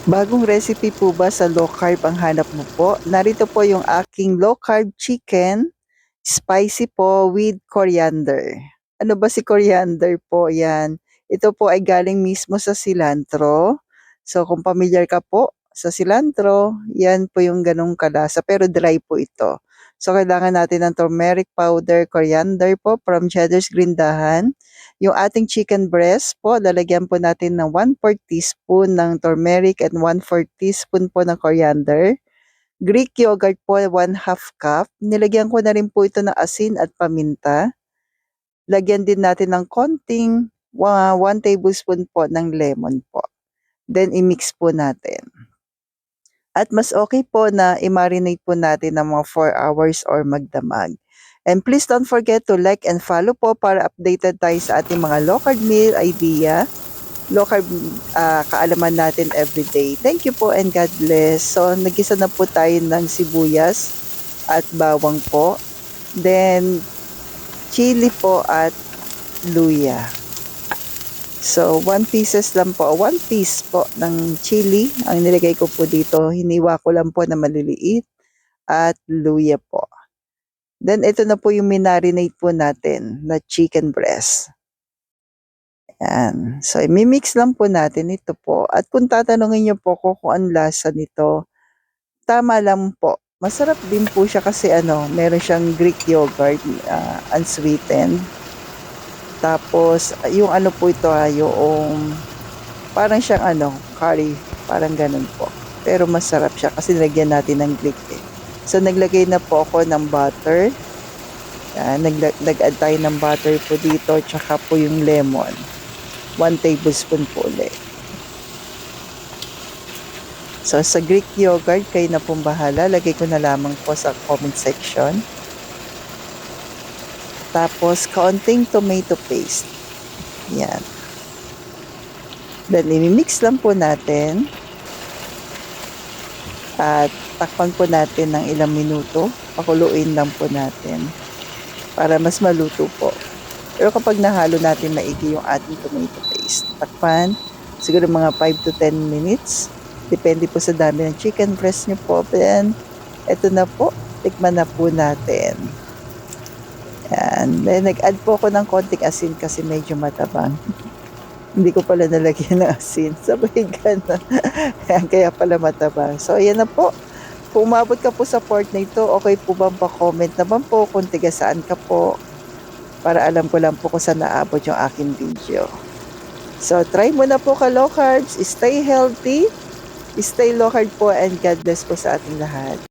Bagong recipe po ba sa low carb ang hanap mo po? Narito po yung aking low carb chicken, spicy po with coriander. Ano ba si coriander po? Yan. Ito po ay galing mismo sa cilantro. So kung familiar ka po sa cilantro, yan po yung ganong kalasa pero dry po ito. So kailangan natin ng turmeric powder, coriander po from Cheddar's Grindahan. Yung ating chicken breast po, lalagyan po natin ng 1/4 teaspoon ng turmeric and 1/4 teaspoon po ng coriander. Greek yogurt po, 1/2 cup. Nilagyan ko na rin po ito ng asin at paminta. Lagyan din natin ng konting 1 tablespoon po ng lemon po. Then i-mix po natin. At mas okay po na i-marinate po natin ng mga 4 hours or magdamag. And please don't forget to like and follow po para updated tayo sa ating mga low carb meal idea, low carb kaalaman natin everyday. Thank you po and God bless. So nagisa na po tayo ng sibuyas at bawang po. Then chili po at luya. So 1 pieces lang po, 1 piece po ng chili ang nilagay ko po dito. Hiniwa ko lang po na maliliit at luya po. Then ito na po yung minarinate po natin na chicken breast. Yan. So i-mix lang po natin ito po. At kung tatanungin niyo po kung ang lasa nito, tama lang po. Masarap din po siya kasi meron siyang Greek yogurt, unsweetened. Tapos yung po ito yung parang siyang curry, parang ganun po. Pero masarap siya kasi nilagyan natin ng Greek eh. So naglagay na po ako ng butter. Yan, nag-add tayo ng butter po dito, tsaka po yung lemon. 1 tablespoon po ulit. So sa Greek yogurt, kayo na pong bahala. Lagay ko na lamang po sa comment section. Tapos kaunting tomato paste. Yan. Then i-mix lang po natin. At takpan po natin ng ilang minuto. Pakuluin lang po natin para mas maluto po. Pero kapag nahalo natin maigi yung ating tomato paste, takpan, siguro mga 5 to 10 minutes. Depende po sa dami ng chicken breast nyo po. Then, eto na po, tikman na po natin. Yan. Then, nag-add po ako ng konting asin kasi medyo matabang. Hindi ko pala nalagyan ng asin. Sabay gano'n. Kaya pala matabang. So, ayan na po. Kung umabot ka po sa part na ito, okay po bang pa-comment naman po kung tiga saan ka po para alam ko lang po kung saan naabot yung aking video. So, try mo na po ka low carbs. Stay healthy, stay low carb po, and God bless po sa ating lahat.